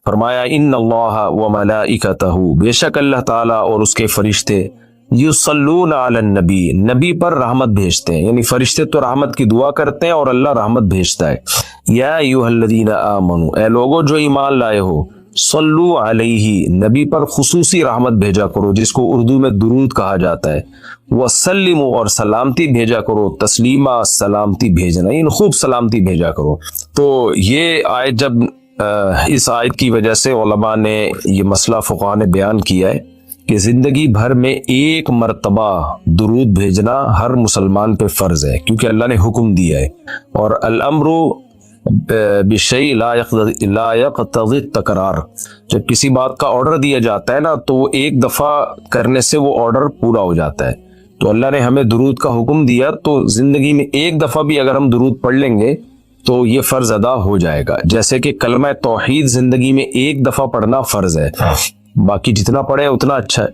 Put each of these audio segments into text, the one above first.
فرمایا ان اللہ و ملائکتہ، بے شک اللہ تعالیٰ اور اس کے فرشتے یصلون علی النبی، نبی پر رحمت بھیجتے ہیں، یعنی فرشتے تو رحمت کی دعا کرتے ہیں اور اللہ رحمت بھیجتا ہے۔ یا ایھا الذین آمنوا، اے لوگو جو ایمان لائے ہو، صلو علیہ، نبی پر خصوصی رحمت بھیجا کرو جس کو اردو میں درود کہا جاتا ہے، وسلموا، اور سلامتی بھیجا کرو، تسلیمہ سلامتی بھیجنا، یعنی خوب سلامتی بھیجا کرو۔ تو یہ آیت جب اس آیت کی وجہ سے علماء نے یہ مسئلہ فقہاء نے بیان کیا ہے کہ زندگی بھر میں ایک مرتبہ درود بھیجنا ہر مسلمان پہ فرض ہے، کیونکہ اللہ نے حکم دیا ہے، اور الامر بشیء لا یقتضی التکرار، جب کسی بات کا آرڈر دیا جاتا ہے نا تو وہ ایک دفعہ کرنے سے وہ آرڈر پورا ہو جاتا ہے۔ تو اللہ نے ہمیں درود کا حکم دیا، تو زندگی میں ایک دفعہ بھی اگر ہم درود پڑھ لیں گے تو یہ فرض ادا ہو جائے گا، جیسے کہ کلمہ توحید زندگی میں ایک دفعہ پڑھنا فرض ہے، باقی جتنا پڑھے اتنا اچھا ہے۔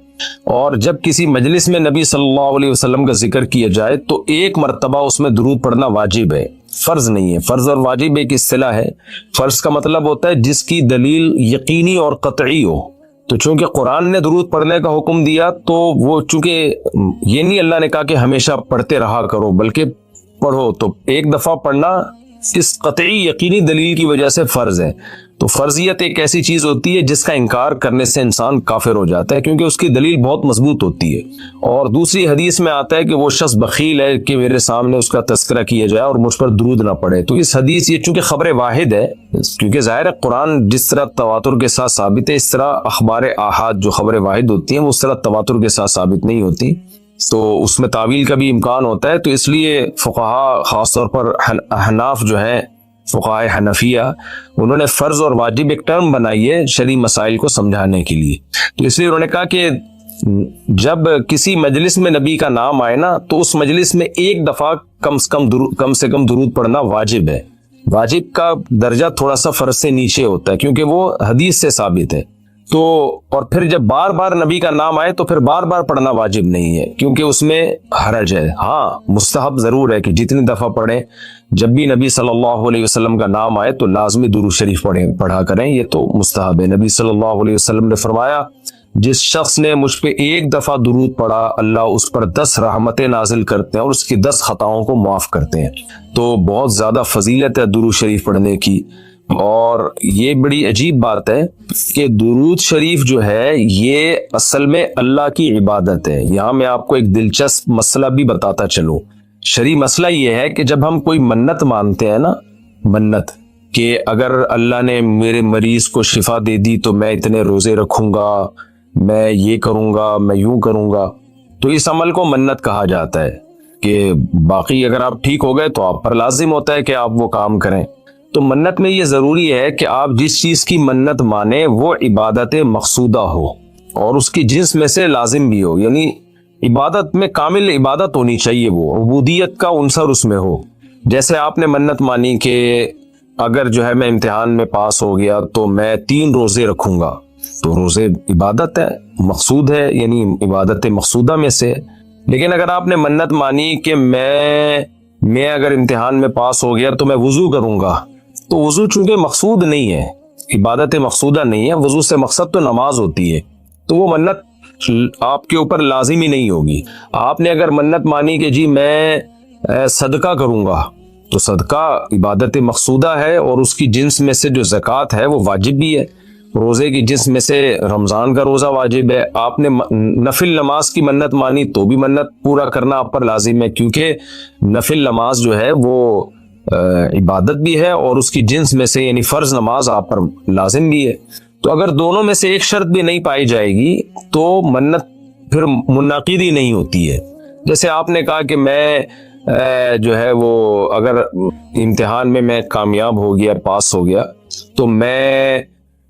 اور جب کسی مجلس میں نبی صلی اللہ علیہ وسلم کا ذکر کیا جائے تو ایک مرتبہ اس میں درود پڑھنا واجب ہے، فرض نہیں ہے۔ فرض اور واجب ایک اصطلاح ہے۔ فرض کا مطلب ہوتا ہے جس کی دلیل یقینی اور قطعی ہو، تو چونکہ قرآن نے درود پڑھنے کا حکم دیا تو وہ چونکہ یہ نہیں اللہ نے کہا کہ ہمیشہ پڑھتے رہا کرو، بلکہ پڑھو، تو ایک دفعہ پڑھنا اس قطعی یقینی دلیل کی وجہ سے فرض ہے۔ تو فرضیت ایک ایسی چیز ہوتی ہے جس کا انکار کرنے سے انسان کافر ہو جاتا ہے، کیونکہ اس کی دلیل بہت مضبوط ہوتی ہے۔ اور دوسری حدیث میں آتا ہے کہ وہ شخص بخیل ہے کہ میرے سامنے اس کا تذکرہ کیا جائے اور مجھ پر درود نہ پڑے۔ تو اس حدیث یہ چونکہ خبر واحد ہے، کیونکہ ظاہر ہے قرآن جس طرح تواتر کے ساتھ ثابت ہے، اس طرح اخبار احاد جو خبر واحد ہوتی ہیں وہ اس طرح تواتر کے ساتھ ثابت نہیں ہوتی، تو اس میں تعویل کا بھی امکان ہوتا ہے۔ تو اس لیے فقہاء، خاص طور پر احناف جو ہیں، فقہاء حنفیہ، انہوں نے فرض اور واجب ایک ٹرم بنائی ہے شرعی مسائل کو سمجھانے کے لیے۔ تو اس لیے انہوں نے کہا کہ جب کسی مجلس میں نبی کا نام آئے نا تو اس مجلس میں ایک دفعہ کم سے کم درود پڑھنا واجب ہے۔ واجب کا درجہ تھوڑا سا فرض سے نیچے ہوتا ہے کیونکہ وہ حدیث سے ثابت ہے۔ تو اور پھر جب بار بار نبی کا نام آئے تو پھر بار بار پڑھنا واجب نہیں ہے کیونکہ اس میں حرج ہے۔ ہاں مستحب ضرور ہے کہ جتنی دفعہ پڑھیں، جب بھی نبی صلی اللہ علیہ وسلم کا نام آئے تو لازمی درود شریف پڑھا کریں، یہ تو مستحب ہے۔ نبی صلی اللہ علیہ وسلم نے فرمایا جس شخص نے مجھ پہ ایک دفعہ درود پڑھا اللہ اس پر 10 رحمتیں نازل کرتے ہیں اور اس کی 10 خطاؤں کو معاف کرتے ہیں۔ تو بہت زیادہ فضیلت ہے درود شریف پڑھنے کی۔ اور یہ بڑی عجیب بات ہے کہ درود شریف جو ہے یہ اصل میں اللہ کی عبادت ہے۔ یہاں میں آپ کو ایک دلچسپ مسئلہ بھی بتاتا چلوں۔ شرعی مسئلہ یہ ہے کہ جب ہم کوئی منت مانتے ہیں نا، منت کہ اگر اللہ نے میرے مریض کو شفا دے دی تو میں اتنے روزے رکھوں گا، میں یہ کروں گا، میں یوں کروں گا، تو اس عمل کو منت کہا جاتا ہے کہ باقی اگر آپ ٹھیک ہو گئے تو آپ پر لازم ہوتا ہے کہ آپ وہ کام کریں۔ تو منت میں یہ ضروری ہے کہ آپ جس چیز کی منت مانیں وہ عبادت مقصودہ ہو اور اس کی جنس میں سے لازم بھی ہو، یعنی عبادت میں کامل عبادت ہونی چاہیے، وہ عبودیت کا عنصر اس میں ہو۔ جیسے آپ نے منت مانی کہ اگر جو ہے میں امتحان میں پاس ہو گیا تو میں 3 روزے رکھوں گا، تو روزے عبادت ہے، مقصود ہے، یعنی عبادت مقصودہ میں سے۔ لیکن اگر آپ نے منت مانی کہ میں اگر امتحان میں پاس ہو گیا تو میں وضو کروں گا، تو وضو چونکہ مقصود نہیں ہے، عبادت مقصودہ نہیں ہے، وضو سے مقصد تو نماز ہوتی ہے، تو وہ منت آپ کے اوپر لازمی نہیں ہوگی۔ آپ نے اگر منت مانی کہ جی میں صدقہ کروں گا، تو صدقہ عبادت مقصودہ ہے اور اس کی جنس میں سے جو زکوٰۃ ہے وہ واجب بھی ہے۔ روزے کی جنس میں سے رمضان کا روزہ واجب ہے۔ آپ نے نفل نماز کی منت مانی تو بھی منت پورا کرنا آپ پر لازم ہے، کیونکہ نفل نماز جو ہے وہ عبادت بھی ہے اور اس کی جنس میں سے یعنی فرض نماز آپ پر لازم بھی ہے۔ تو اگر دونوں میں سے ایک شرط بھی نہیں پائی جائے گی تو منت پھر منعقد ہی نہیں ہوتی ہے۔ جیسے آپ نے کہا کہ میں جو ہے وہ اگر امتحان میں کامیاب ہو گیا، پاس ہو گیا، تو میں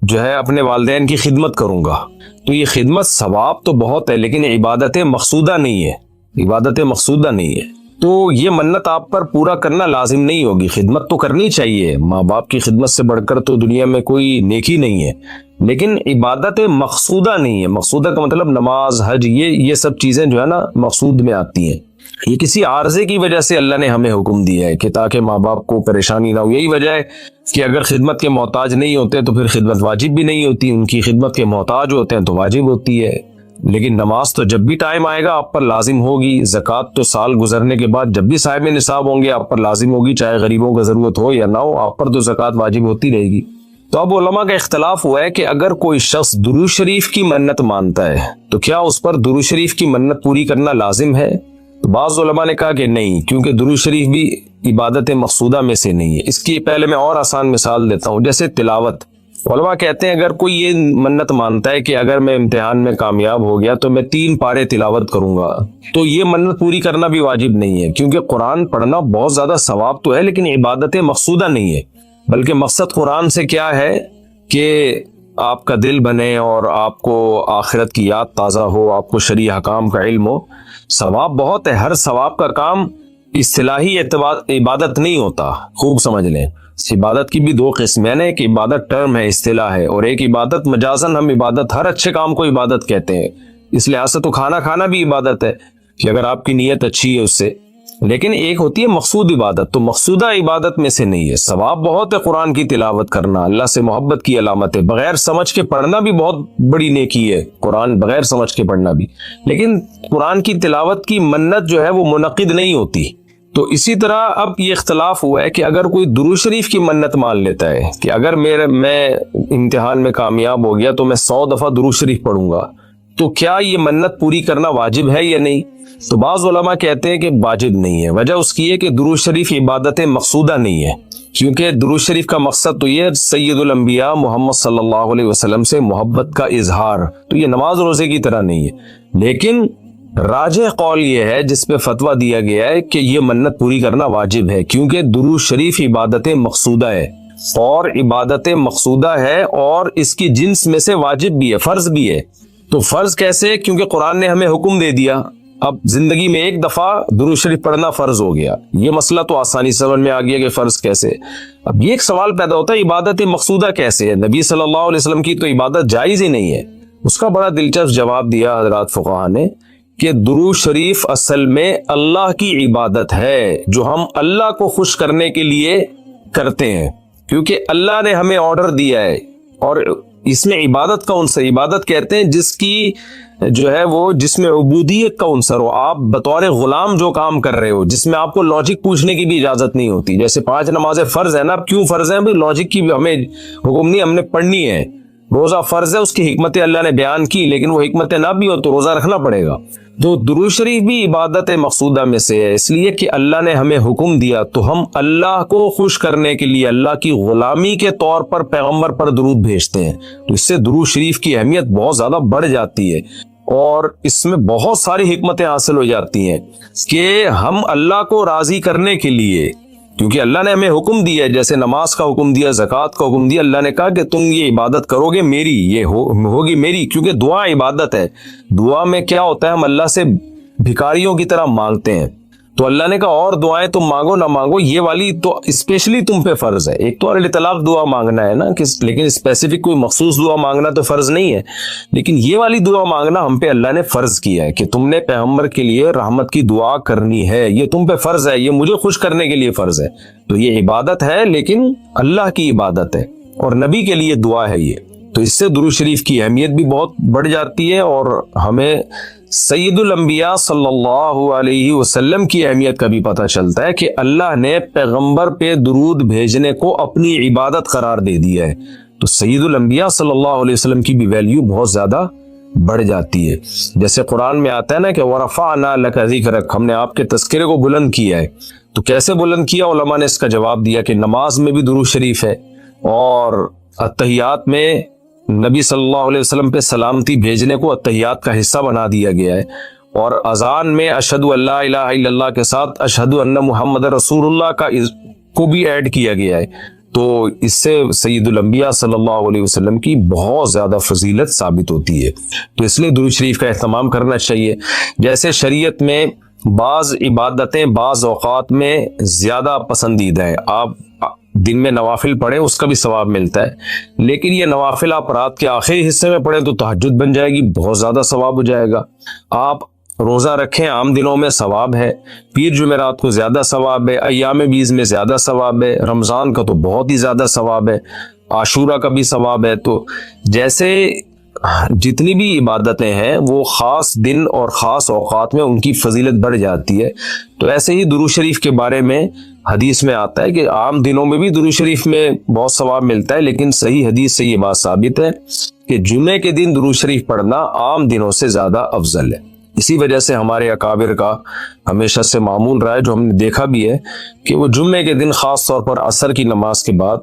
جو ہے اپنے والدین کی خدمت کروں گا، تو یہ خدمت ثواب تو بہت ہے لیکن عبادت مقصودہ نہیں ہے، عبادت مقصودہ نہیں ہے۔ تو یہ منت آپ پر پورا کرنا لازم نہیں ہوگی، خدمت تو کرنی چاہیے، ماں باپ کی خدمت سے بڑھ کر تو دنیا میں کوئی نیکی نہیں ہے، لیکن عبادت مقصودہ نہیں ہے۔ مقصودہ کا مطلب نماز، حج، یہ سب چیزیں جو ہے نا مقصود میں آتی ہیں۔ یہ کسی عارضے کی وجہ سے اللہ نے ہمیں حکم دیا ہے کہ تاکہ ماں باپ کو پریشانی نہ ہو. یہی وجہ ہے کہ اگر خدمت کے محتاج نہیں ہوتے تو پھر خدمت واجب بھی نہیں ہوتی. ان کی خدمت کے محتاج ہوتے ہیں تو واجب ہوتی ہے. لیکن نماز تو جب بھی ٹائم آئے گا آپ پر لازم ہوگی. زکوٰۃ تو سال گزرنے کے بعد جب بھی صاحب نصاب ہوں گے آپ پر لازم ہوگی, چاہے غریبوں کو ضرورت ہو یا نہ ہو, آپ پر تو زکوٰۃ واجب ہوتی رہے گی. تو اب علماء کا اختلاف ہوا ہے کہ اگر کوئی شخص درود شریف کی منت مانتا ہے تو کیا اس پر درود شریف کی منت پوری کرنا لازم ہے؟ تو بعض علماء نے کہا کہ نہیں, کیونکہ درود شریف بھی عبادت مقصودہ میں سے نہیں ہے. اس کی پہلے میں اور آسان مثال دیتا ہوں, جیسے تلاوت. علماء کہتے ہیں اگر کوئی یہ منت مانتا ہے کہ اگر میں امتحان میں کامیاب ہو گیا تو میں 3 پارے تلاوت کروں گا, تو یہ منت پوری کرنا بھی واجب نہیں ہے, کیونکہ قرآن پڑھنا بہت زیادہ ثواب تو ہے لیکن عبادت مقصودہ نہیں ہے. بلکہ مقصد قرآن سے کیا ہے کہ آپ کا دل بنے اور آپ کو آخرت کی یاد تازہ ہو, آپ کو شرعی حکام کا علم ہو. ثواب بہت ہے, ہر ثواب کا کام اصطلاحی عبادت نہیں ہوتا, خوب سمجھ لیں. عبادت کی بھی 2 قسمیں ہیں, ایک عبادت ٹرم ہے, اصطلاح ہے, اور ایک عبادت مجازن. ہم عبادت ہر اچھے کام کو عبادت کہتے ہیں. اس لحاظ سے تو کھانا کھانا بھی عبادت ہے کہ اگر آپ کی نیت اچھی ہے اس سے. لیکن ایک ہوتی ہے مقصود عبادت, تو مقصودہ عبادت میں سے نہیں ہے. ثواب بہت ہے قرآن کی تلاوت کرنا, اللہ سے محبت کی علامت ہے. بغیر سمجھ کے پڑھنا بھی بہت بڑی نیکی ہے, قرآن بغیر سمجھ کے پڑھنا بھی. لیکن قرآن کی تلاوت کی منت جو ہے وہ منعقد نہیں ہوتی. تو اسی طرح اب یہ اختلاف ہوا ہے کہ اگر کوئی درود شریف کی منت مان لیتا ہے کہ اگر میں امتحان میں کامیاب ہو گیا تو میں 100 دفعہ درود شریف پڑھوں گا, تو کیا یہ منت پوری کرنا واجب ہے یا نہیں؟ تو بعض علماء کہتے ہیں کہ واجب نہیں ہے. وجہ اس کی ہے کہ درود شریف عبادت مقصودہ نہیں ہے, کیونکہ درود شریف کا مقصد تو یہ ہے سید الانبیاء محمد صلی اللہ علیہ وسلم سے محبت کا اظہار, تو یہ نماز روزے کی طرح نہیں ہے. لیکن راجح قول یہ ہے جس پہ فتویٰ دیا گیا ہے کہ یہ منت پوری کرنا واجب ہے, کیونکہ درود شریف عبادت مقصودہ ہے, اور عبادت مقصودہ ہے اور اس کی جنس میں سے واجب بھی ہے, فرض بھی ہے. تو فرض کیسے؟ کیونکہ قرآن نے ہمیں حکم دے دیا. اب زندگی میں ایک دفعہ درود شریف پڑھنا فرض ہو گیا, یہ مسئلہ تو آسانی سمجھ میں آ گیا کہ فرض کیسے. اب یہ ایک سوال پیدا ہوتا ہے عبادت مقصودہ کیسے ہے؟ نبی صلی اللہ علیہ وسلم کی تو عبادت جائز ہی نہیں ہے. اس کا بڑا دلچسپ جواب دیا حضرات فقہا نے کہ درود شریف اصل میں اللہ کی عبادت ہے جو ہم اللہ کو خوش کرنے کے لیے کرتے ہیں, کیونکہ اللہ نے ہمیں آرڈر دیا ہے. اور اس میں عبادت کا عنصر, عبادت کہتے ہیں جس کی جو ہے وہ جس میں عبودیت کا عنصر ہو, آپ بطور غلام جو کام کر رہے ہو, جس میں آپ کو لاجک پوچھنے کی بھی اجازت نہیں ہوتی. جیسے 5 نمازیں فرض ہے نا, اب کیوں فرض ہیں؟ لاجک کی بھی ہمیں حکم نہیں, ہم نے پڑھنی ہے. روزہ فرض ہے, اس کی حکمت اللہ نے بیان کی, لیکن وہ حکمت نہ بھی ہو تو روزہ رکھنا پڑے گا. تو درود شریف بھی عبادت مقصودہ میں سے ہے, اس لیے کہ اللہ نے ہمیں حکم دیا تو ہم اللہ کو خوش کرنے کے لیے اللہ کی غلامی کے طور پر پیغمبر پر درود بھیجتے ہیں. تو اس سے درود شریف کی اہمیت بہت زیادہ بڑھ جاتی ہے, اور اس میں بہت ساری حکمتیں حاصل ہو جاتی ہیں کہ ہم اللہ کو راضی کرنے کے لیے, کیونکہ اللہ نے ہمیں حکم دیا ہے, جیسے نماز کا حکم دیا, زکوٰۃ کا حکم دیا, اللہ نے کہا کہ تم یہ عبادت کرو گے میری, یہ ہوگی میری, کیونکہ دعا عبادت ہے. دعا میں کیا ہوتا ہے, ہم اللہ سے بھکاریوں کی طرح مانگتے ہیں. تو اللہ نے کہا اور دعائیں تم مانگو نہ مانگو, یہ والی تو اسپیشلی تم پہ فرض ہے. ایک تو طلاق دعا مانگنا ہے نا, لیکن اسپیسیفک کوئی مخصوص دعا مانگنا تو فرض نہیں ہے, لیکن یہ والی دعا مانگنا ہم پہ اللہ نے فرض کیا ہے کہ تم نے پیغمبر کے لیے رحمت کی دعا کرنی ہے, یہ تم پہ فرض ہے, یہ مجھے خوش کرنے کے لیے فرض ہے. تو یہ عبادت ہے, لیکن اللہ کی عبادت ہے اور نبی کے لیے دعا ہے یہ. تو اس سے درود شریف کی اہمیت بھی بہت بڑھ جاتی ہے, اور ہمیں سید الانبیاء صلی اللہ علیہ وسلم کی اہمیت کا بھی پتہ چلتا ہے کہ اللہ نے پیغمبر پہ درود بھیجنے کو اپنی عبادت قرار دے دیا ہے. تو سید الانبیاء صلی اللہ علیہ وسلم کی بھی ویلیو بہت زیادہ بڑھ جاتی ہے. جیسے قرآن میں آتا ہے نا کہ وَرَفَعْنَا لَكَ ذِكْرَكَ, ہم نے آپ کے تذکرے کو بلند کیا ہے. تو کیسے بلند کیا؟ علماء نے اس کا جواب دیا کہ نماز میں بھی درود شریف ہے, اور اتحیات میں نبی صلی اللہ علیہ وسلم پہ سلامتی بھیجنے کو اتحیات کا حصہ بنا دیا گیا ہے, اور اذان میں اشہد ان لا الہ الا اللہ کے ساتھ اشہد ان محمد رسول اللہ کو بھی ایڈ کیا گیا ہے. تو اس سے سید الانبیاء صلی اللہ علیہ وسلم کی بہت زیادہ فضیلت ثابت ہوتی ہے. تو اس لیے درود شریف کا اہتمام کرنا چاہیے. جیسے شریعت میں بعض عبادتیں بعض اوقات میں زیادہ پسندیدہ ہیں, آپ دن میں نوافل پڑھیں اس کا بھی ثواب ملتا ہے, لیکن یہ نوافل آپ رات کے آخری حصے میں پڑھیں تو تہجد بن جائے گی, بہت زیادہ ثواب ہو جائے گا. آپ روزہ رکھیں، عام دنوں میں ثواب ہے، پیر جمعرات کو زیادہ ثواب ہے، ایام بیز میں زیادہ ثواب ہے، رمضان کا تو بہت ہی زیادہ ثواب ہے، عاشورہ کا بھی ثواب ہے۔ تو جیسے جتنی بھی عبادتیں ہیں وہ خاص دن اور خاص اوقات میں ان کی فضیلت بڑھ جاتی ہے، تو ایسے ہی درود شریف کے بارے میں حدیث میں آتا ہے کہ عام دنوں میں بھی درود شریف میں بہت ثواب ملتا ہے، لیکن صحیح حدیث سے یہ بات ثابت ہے کہ جمعے کے دن درود شریف پڑھنا عام دنوں سے زیادہ افضل ہے۔ اسی وجہ سے ہمارے اکابر کا ہمیشہ سے معمول رہا ہے، جو ہم نے دیکھا بھی ہے کہ وہ جمعے کے دن خاص طور پر عصر کی نماز کے بعد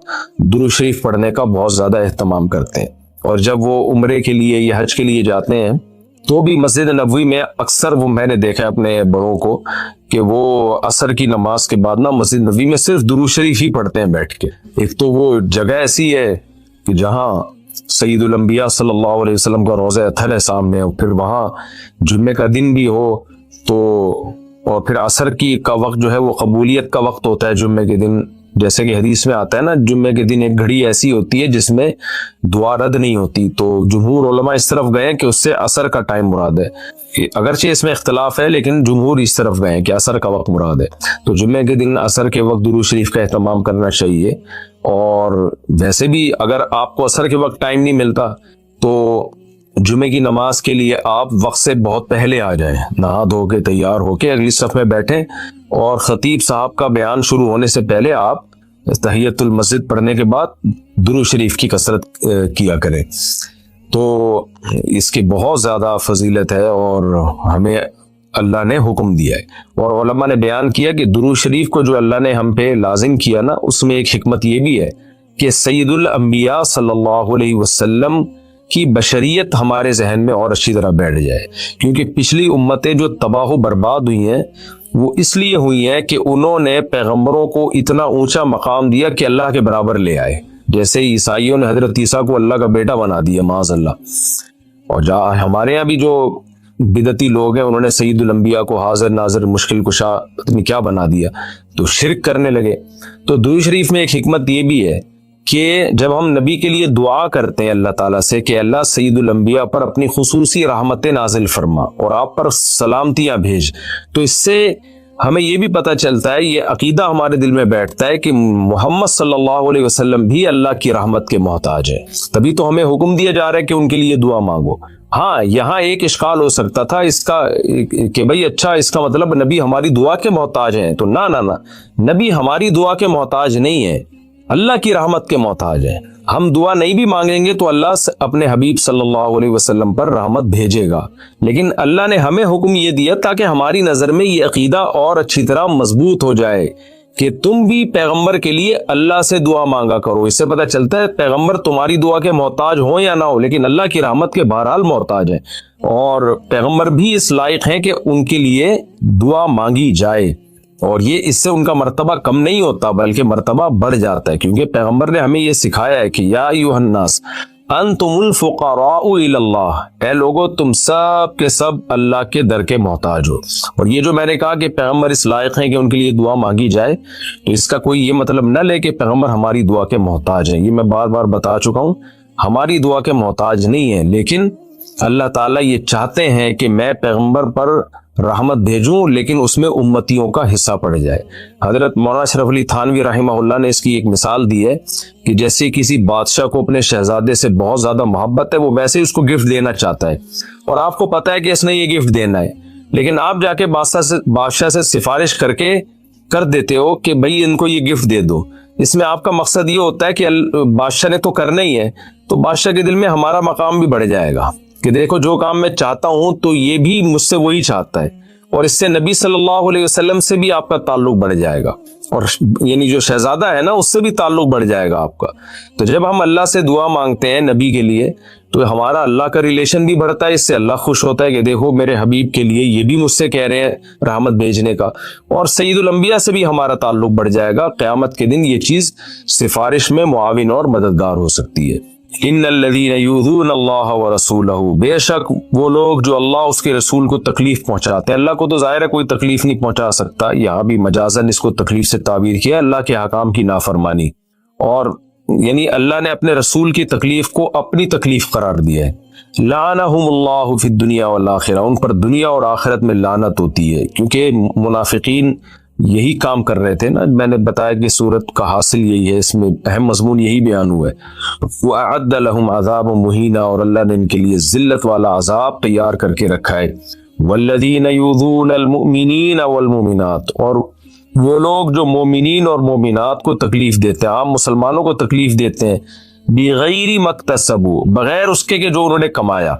درود شریف پڑھنے کا بہت زیادہ اہتمام کرتے ہیں، اور جب وہ عمرے کے لیے یا حج کے لیے جاتے ہیں تو بھی مسجد نبوی میں اکثر وہ میں نے دیکھا اپنے بڑوں کو کہ وہ عصر کی نماز کے بعد مسجد نبوی میں صرف درود شریف ہی پڑھتے ہیں بیٹھ کے۔ ایک تو وہ جگہ ایسی ہے کہ جہاں سید الانبیاء صلی اللہ علیہ وسلم کا روضہ اطہر ہے سامنے، اور پھر وہاں جمعے کا دن بھی ہو تو، اور پھر عصر کی کا وقت جو ہے وہ قبولیت کا وقت ہوتا ہے جمعے کے دن، جیسے کہ حدیث میں آتا ہے نا، جمعے کے دن ایک گھڑی ایسی ہوتی ہے جس میں دعا رد نہیں ہوتی، تو جمہور علماء اس طرف گئے کہ اس سے عصر کا ٹائم مراد ہے، اگرچہ اس میں اختلاف ہے لیکن جمہور اس طرف گئے کہ عصر کا وقت مراد ہے۔ تو جمعے کے دن عصر کے وقت درود شریف کا اہتمام کرنا چاہیے، اور ویسے بھی اگر آپ کو عصر کے وقت ٹائم نہیں ملتا تو جمعے کی نماز کے لیے آپ وقت سے بہت پہلے آ جائیں، نہا دھو کے تیار ہو کے اگلی صف میں بیٹھیں، اور خطیب صاحب کا بیان شروع ہونے سے پہلے آپ تحیت المسجد پڑھنے کے بعد درود شریف کی کثرت کیا کریں۔ تو اس کی بہت زیادہ فضیلت ہے اور ہمیں اللہ نے حکم دیا ہے، اور علماء نے بیان کیا کہ درود شریف کو جو اللہ نے ہم پہ لازم کیا نا، اس میں ایک حکمت یہ بھی ہے کہ سید الانبیاء صلی اللہ علیہ وسلم کی بشریت ہمارے ذہن میں اور اچھی طرح بیٹھ جائے، کیونکہ پچھلی امتیں جو تباہ و برباد ہوئی ہیں وہ اس لیے ہوئی ہیں کہ انہوں نے پیغمبروں کو اتنا اونچا مقام دیا کہ اللہ کے برابر لے آئے، جیسے عیسائیوں نے حضرت عیسیٰ کو اللہ کا بیٹا بنا دیا معاذ اللہ، اور ہمارے یہاں بھی جو بدعتی لوگ ہیں انہوں نے سید الانبیاء کو حاضر ناظر مشکل کشا کیا بنا دیا، تو شرک کرنے لگے۔ تو درود شریف میں ایک حکمت یہ بھی ہے کہ جب ہم نبی کے لیے دعا کرتے ہیں اللہ تعالیٰ سے کہ اللہ سید الانبیاء پر اپنی خصوصی رحمتیں نازل فرما اور آپ پر سلامتیاں بھیج، تو اس سے ہمیں یہ بھی پتہ چلتا ہے، یہ عقیدہ ہمارے دل میں بیٹھتا ہے کہ محمد صلی اللہ علیہ وسلم بھی اللہ کی رحمت کے محتاج ہے، تبھی تو ہمیں حکم دیا جا رہا ہے کہ ان کے لیے دعا مانگو۔ ہاں یہاں ایک اشکال ہو سکتا تھا اس کا کہ بھئی اچھا اس کا مطلب نبی ہماری دعا کے محتاج ہیں، تو نہ نبی ہماری دعا کے محتاج نہیں ہے، اللہ کی رحمت کے محتاج ہیں۔ ہم دعا نہیں بھی مانگیں گے تو اللہ اپنے حبیب صلی اللہ علیہ وسلم پر رحمت بھیجے گا، لیکن اللہ نے ہمیں حکم یہ دیا تاکہ ہماری نظر میں یہ عقیدہ اور اچھی طرح مضبوط ہو جائے کہ تم بھی پیغمبر کے لیے اللہ سے دعا مانگا کرو۔ اس سے پتہ چلتا ہے پیغمبر تمہاری دعا کے محتاج ہوں یا نہ ہو، لیکن اللہ کی رحمت کے بہرحال محتاج ہیں، اور پیغمبر بھی اس لائق ہیں کہ ان کے لیے دعا مانگی جائے، اور یہ اس سے ان کا مرتبہ کم نہیں ہوتا بلکہ مرتبہ بڑھ جاتا ہے، کیونکہ پیغمبر نے ہمیں یہ سکھایا ہے کہ یا ایھا الناس انتم الفقراء الی اللہ، اے لوگو تم سب کے سب اللہ کے در کے محتاج ہو۔ اور یہ جو میں نے کہا کہ پیغمبر اس لائق ہیں کہ ان کے لیے دعا مانگی جائے، تو اس کا کوئی یہ مطلب نہ لے کہ پیغمبر ہماری دعا کے محتاج ہیں، یہ میں بار بار بتا چکا ہوں، ہماری دعا کے محتاج نہیں ہیں، لیکن اللہ تعالیٰ یہ چاہتے ہیں کہ میں پیغمبر پر رحمت بھیجوں لیکن اس میں امتیوں کا حصہ پڑ جائے۔ حضرت مولانا اشرف علی تھانوی رحمہ اللہ نے اس کی ایک مثال دی ہے کہ جیسے کسی بادشاہ کو اپنے شہزادے سے بہت زیادہ محبت ہے، وہ ویسے اس کو گفٹ دینا چاہتا ہے، اور آپ کو پتہ ہے کہ اس نے یہ گفٹ دینا ہے، لیکن آپ جا کے بادشاہ سے سفارش کر دیتے ہو کہ بھئی ان کو یہ گفٹ دے دو۔ اس میں آپ کا مقصد یہ ہوتا ہے کہ بادشاہ نے تو کرنا ہی ہے، تو بادشاہ کے دل میں ہمارا مقام بھی بڑھ جائے گا کہ دیکھو جو کام میں چاہتا ہوں تو یہ بھی مجھ سے وہی چاہتا ہے، اور اس سے نبی صلی اللہ علیہ وسلم سے بھی آپ کا تعلق بڑھ جائے گا، اور یعنی جو شہزادہ ہے نا اس سے بھی تعلق بڑھ جائے گا آپ کا۔ تو جب ہم اللہ سے دعا مانگتے ہیں نبی کے لیے تو ہمارا اللہ کا ریلیشن بھی بڑھتا ہے، اس سے اللہ خوش ہوتا ہے کہ دیکھو میرے حبیب کے لیے یہ بھی مجھ سے کہہ رہے ہیں رحمت بھیجنے کا، اور سید الانبیاء سے بھی ہمارا تعلق بڑھ جائے گا۔ قیامت کے دن یہ چیز سفارش میں معاون اور مددگار ہو سکتی ہے۔ ان الذین یؤذون اللہ ورسولہ، بے شک وہ لوگ جو اللہ اس کے رسول کو تکلیف پہنچاتے ہیں، اللہ کو تو ظاہر ہے کوئی تکلیف نہیں پہنچا سکتا، یہاں بھی مجازاً اس کو تکلیف سے تعبیر کیا، اللہ کے احکام کی نافرمانی، اور یعنی اللہ نے اپنے رسول کی تکلیف کو اپنی تکلیف قرار دیا ہے. لعنہم اللہ فی الدنیا والآخرہ، ان پر دنیا اور آخرت میں لعنت ہوتی ہے، کیونکہ منافقین یہی کام کر رہے تھے نا. میں نے بتایا کہ سورت کا حاصل یہی ہے، اس میں اہم مضمون یہی بیان ہوا ہے. وَأَعَدَّ لَهُمْ عَذَابٌ مُهِينًا، اور اللہ نے ان کے لیے ذلت والا عذاب تیار کر کے رکھا ہے. وَالَّذِينَ يُؤْذُونَ الْمُؤْمِنِينَ وَالْمُؤْمِنَاتِ، اور وہ لوگ جو مومنین اور مومنات کو تکلیف دیتے ہیں، عام مسلمانوں کو تکلیف دیتے ہیں، بغیر مکتسبوا، بغیر اس کے کہ جو انہوں نے کمایا،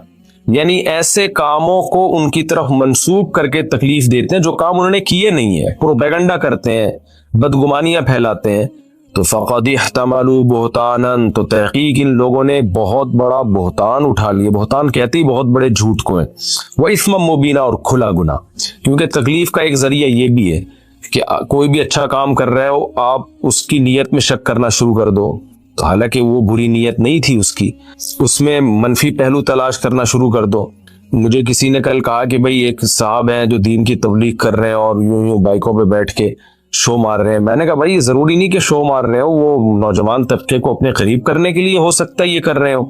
یعنی ایسے کاموں کو ان کی طرف منسوب کر کے تکلیف دیتے ہیں جو کام انہوں نے کیے نہیں ہے، پروپیگنڈا کرتے ہیں، بدگمانیاں پھیلاتے ہیں. تو فقد احتملوا بہتانا، تو تحقیق ان لوگوں نے بہت بڑا بہتان اٹھا لیے. بہتان کہتے ہی بہت بڑے جھوٹ کو ہے. وہ اثم مبینہ، اور کھلا گناہ. کیونکہ تکلیف کا ایک ذریعہ یہ بھی ہے کہ کوئی بھی اچھا کام کر رہے ہو، آپ اس کی نیت میں شک کرنا شروع کر دو، تو حالانکہ وہ بری نیت نہیں تھی اس کی، اس میں منفی پہلو تلاش کرنا شروع کر دو. مجھے کسی نے کل کہا کہ بھئی ایک صاحب ہیں جو دین کی تبلیغ کر رہے ہیں اور یوں بائکوں پہ بیٹھ کے شو مار رہے ہیں. میں نے کہا بھائی ضروری نہیں کہ شو مار رہے ہو، وہ نوجوان طبقے کو اپنے قریب کرنے کے لیے ہو سکتا ہے یہ کر رہے ہو.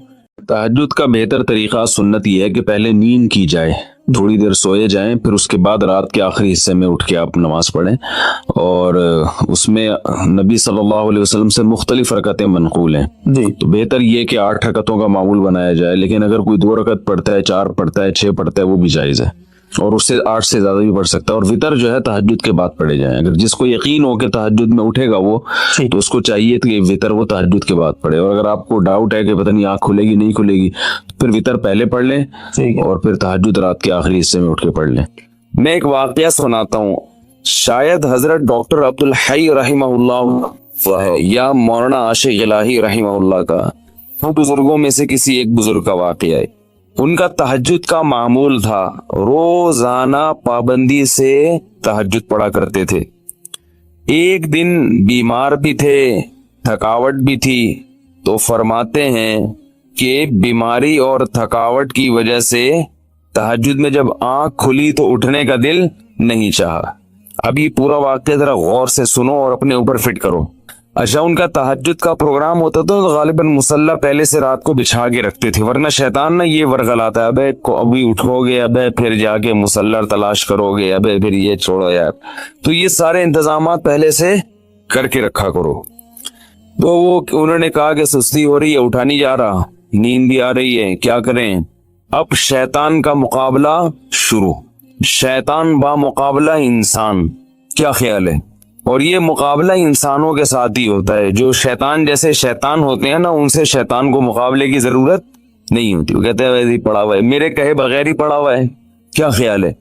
تہجد کا بہتر طریقہ سنت یہ ہے کہ پہلے نیند کی جائے، تھوڑی دیر سوئے جائیں، پھر اس کے بعد رات کے آخری حصے میں اٹھ کے آپ نماز پڑھیں. اور اس میں نبی صلی اللہ علیہ وسلم سے مختلف رکعتیں منقول ہیں جی. تو بہتر یہ کہ 8 رکعتوں کا معمول بنایا جائے، لیکن اگر کوئی 2 رکعت پڑھتا ہے، 4 پڑھتا ہے، 6 پڑھتا ہے، وہ بھی جائز ہے، اور اس سے 8 سے زیادہ بھی پڑھ سکتا ہے. اور وطر جو ہے تہجد کے بعد پڑھے جائیں. اگر جس کو یقین ہو کہ تہجد میں اٹھے گا وہ، تو اس کو چاہیے کہ وطر وہ تہجد کے بعد پڑھے. اور اگر آپ کو ڈاؤٹ ہے کہ پتہ نہیں آنکھ کھلے گی نہیں کھلے گی، تو پھر وطر پہلے پڑھ لیں اور پھر تہجد رات کے آخری حصے میں اٹھ کے پڑھ لیں. میں ایک واقعہ سناتا ہوں. شاید حضرت ڈاکٹر عبدالحی رحمہ اللہ یا مولانا عاشق الہی رحمہ اللہ کا، وہ بزرگوں میں سے کسی ایک بزرگ کا واقعہ ہے. ان کا تہجد کا معمول تھا، روزانہ پابندی سے تہجد پڑھا کرتے تھے. ایک دن بیمار بھی تھے، تھکاوٹ بھی تھی، تو فرماتے ہیں کہ بیماری اور تھکاوٹ کی وجہ سے تہجد میں جب آنکھ کھلی تو اٹھنے کا دل نہیں چاہا. ابھی پورا واقعہ ذرا غور سے سنو اور اپنے اوپر فٹ کرو. اچھا، ان کا تہجد کا پروگرام ہوتا تو غالباً مصلی پہلے سے رات کو بچھا کے رکھتے تھے، ورنہ شیطان نہ یہ ورغلاتا ہے، ابے ابھی اٹھو گے، ابے پھر جا کے مصلی تلاش کرو گے، ابے پھر یہ چھوڑو یار. تو یہ سارے انتظامات پہلے سے کر کے رکھا کرو. تو وہ انہوں نے کہا کہ سستی ہو رہی ہے، اٹھا نہیں جا رہا، نیند بھی آ رہی ہے، کیا کریں؟ اب شیطان کا مقابلہ شروع. شیطان با مقابلہ انسان، کیا خیال ہے؟ اور یہ مقابلہ انسانوں کے ساتھ ہی ہوتا ہے. جو شیطان جیسے شیطان ہوتے ہیں نا، ان سے شیطان کو مقابلے کی ضرورت نہیں ہوتی. وہ کہتے ہیں ویسے ہی پڑا ہوا ہے، میرے کہے بغیر ہی پڑا ہوا ہے. کیا خیال ہے؟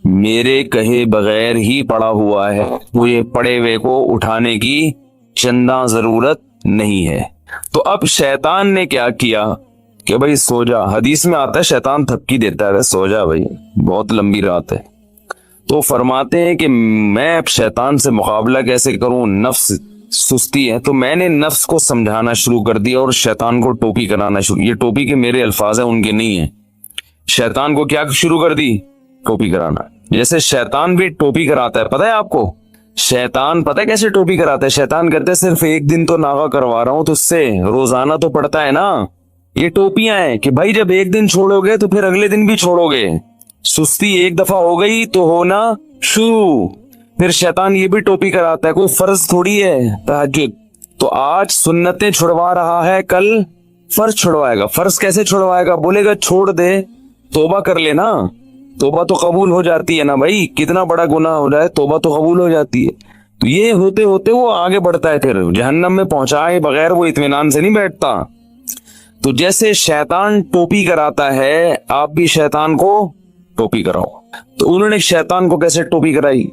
میرے کہے بغیر ہی پڑا ہوا ہے، مجھے پڑے ہوئے کو اٹھانے کی چندہ ضرورت نہیں ہے. تو اب شیطان نے کیا کیا کہ بھائی سو جا. حدیث میں آتا ہے شیطان تھپکی دیتا ہے، سو جا بھائی، بہت لمبی رات ہے. تو فرماتے ہیں کہ میں اب شیطان سے مقابلہ کیسے کروں؟ نفس سستی ہے، تو میں نے نفس کو سمجھانا شروع کر دیا اور شیطان کو ٹوپی کرانا شروع. یہ ٹوپی کے میرے الفاظ ہیں، ان کے نہیں ہیں. شیطان کو کیا شروع کر دی؟ ٹوپی کرانا. جیسے شیطان بھی ٹوپی کراتا ہے، پتہ ہے آپ کو شیطان پتہ ہے کیسے ٹوپی کراتا ہے؟ شیطان کہتے ہیں صرف ایک دن تو ناغہ کروا رہا ہوں تو اس سے روزانہ تو پڑتا ہے نا. یہ ٹوپیاں ہیں کہ بھائی جب ایک دن چھوڑو گے تو پھر اگلے دن بھی چھوڑو گے. سستی ایک دفعہ ہو گئی تو ہونا شروع. پھر شیطان یہ بھی ٹوپی کراتا ہے، کوئی فرض تھوڑی ہے تہجد. تو آج سنتیں چھڑوا رہا ہے، کل فرض چھڑوائے گا. فرض کیسے چھڑوائے گا؟ بولے گا چھوڑ دے، توبہ کر لے نا. توبہ تو قبول ہو جاتی ہے نا بھائی، کتنا بڑا گناہ ہو جائے توبہ تو قبول ہو جاتی ہے. تو یہ ہوتے ہوتے وہ آگے بڑھتا ہے، پھر جہنم میں پہنچائے بغیر وہ اطمینان سے نہیں بیٹھتا. تو جیسے شیطان ٹوپی کراتا ہے، آپ بھی شیطان کو ٹوپی کراؤ. تو انہوں نے شیطان کو کیسے ٹوپی کرائی؟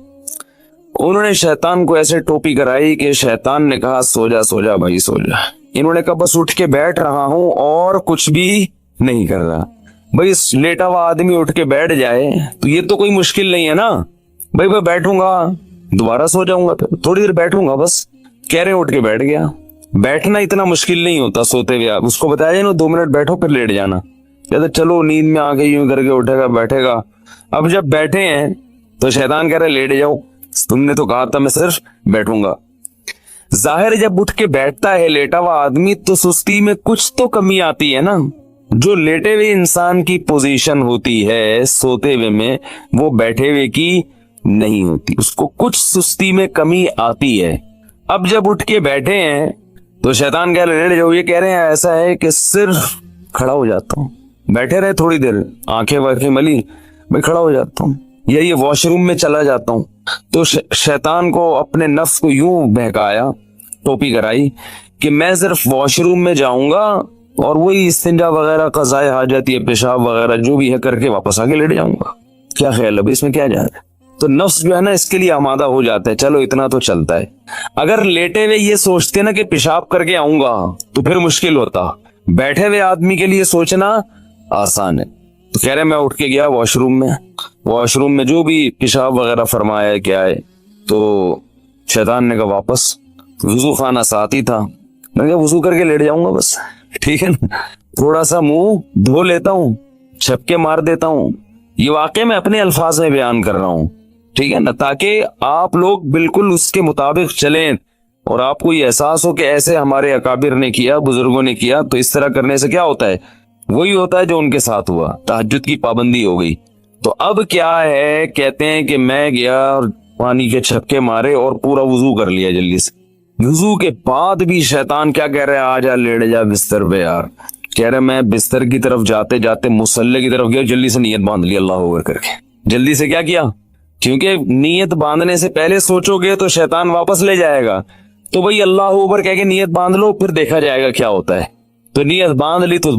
انہوں نے شیطان کو ایسے ٹوپی کرائی کہ شیطان نے کہا سو جا سو جا بھائی سو جا. انہوں نے کہا بس اٹھ کے بیٹھ رہا ہوں اور کچھ بھی نہیں کر رہا. بھائی لیٹا ہوا آدمی اٹھ کے بیٹھ جائے تو یہ تو کوئی مشکل نہیں ہے نا. بھائی میں بیٹھوں گا دوبارہ سو جاؤں گا، پھر تھوڑی دیر بیٹھوں گا، بس کہہ رہے اٹھ کے بیٹھ گیا. بیٹھنا اتنا مشکل نہیں ہوتا سوتے ہوئے. آپ اس کو بتایا جائے نا 2 منٹ بیٹھو پھر لیٹ جانا، کہتے چلو نیند میں آ کے یوں کر کے اٹھے گا بیٹھے گا. اب جب بیٹھے ہیں تو شیطان کہہ رہے لیٹ جاؤ، تم نے تو کہا تھا میں صرف بیٹھوں گا. ظاہر ہے جب اٹھ کے بیٹھتا ہے لیٹا ہوا آدمی تو سستی میں کچھ تو کمی آتی ہے نا. جو لیٹے ہوئے انسان کی پوزیشن ہوتی ہے سوتے ہوئے میں وہ بیٹھے ہوئے کی نہیں ہوتی, اس کو کچھ سستی میں کمی آتی ہے. اب جب اٹھ کے بیٹھے ہیں تو شیطان کہہ رہے لیٹ جاؤ, یہ کہہ رہے ہیں ایسا ہے کہ صرف کھڑا ہو جاتا ہوں, بیٹھے رہے تھوڑی دیر آنکھیں واقعی ملی میں کھڑا ہو جاتا ہوں یا یہ واش روم میں چلا جاتا ہوں. تو شیطان کو اپنے نفس کو یوں بہکایا, ٹوپی کرائی کہ میں صرف واش روم میں جاؤں گا اور وہی استنجا وغیرہ قضائے حاجت یا پیشاب وغیرہ جو بھی ہے کر کے واپس آ کے لیٹ جاؤں گا. کیا خیال ہے اس میں کیا جا رہا ہے؟ تو نفس جو ہے نا اس کے لیے آمادہ ہو جاتا ہے, چلو اتنا تو چلتا ہے. اگر لیٹے ہوئے یہ سوچتے نا کہ پیشاب کر کے آؤں گا تو پھر مشکل ہوتا, بیٹھے ہوئے آدمی کے لیے سوچنا آسان ہے. تو کہہ رہے میں اٹھ کے گیا واش روم میں جو بھی پیشاب وغیرہ فرمایا ہے کیا ہے, تو شیطان نے کہا واپس وضو خانہ ساتھ ہی تھا, میں نے کہا وضو کر کے لیٹ جاؤں گا بس, ٹھیک ہے نا, تھوڑا سا منہ دھو لیتا ہوں, چھپکے مار دیتا ہوں. یہ واقعہ میں اپنے الفاظ میں بیان کر رہا ہوں, ٹھیک ہے نا, تاکہ آپ لوگ بالکل اس کے مطابق چلیں اور آپ کو یہ احساس ہو کہ ایسے ہمارے اکابر نے کیا, بزرگوں نے کیا, تو اس طرح کرنے سے کیا ہوتا ہے, وہی ہوتا ہے جو ان کے ساتھ ہوا, تہجد کی پابندی ہو گئی. تو اب کیا ہے, کہتے ہیں کہ میں گیا اور پانی کے چھپکے مارے اور پورا وضو کر لیا جلدی سے. وضو کے بعد بھی شیطان کیا کہہ رہے, آ جا لیٹ جا بستر پہ یار. کہہ رہے میں بستر کی طرف جاتے جاتے مصلی کی طرف گیا, جلدی سے نیت باندھ لی اللہ اکبر کر کے. جلدی سے کیا کیا, کیونکہ نیت باندھنے سے پہلے سوچو گے تو شیطان واپس لے جائے گا. تو بھئی اللہ اکبر کہہ کے نیت باندھ لو, پھر دیکھا جائے گا کیا ہوتا ہے. تو نیت باندھ لی تو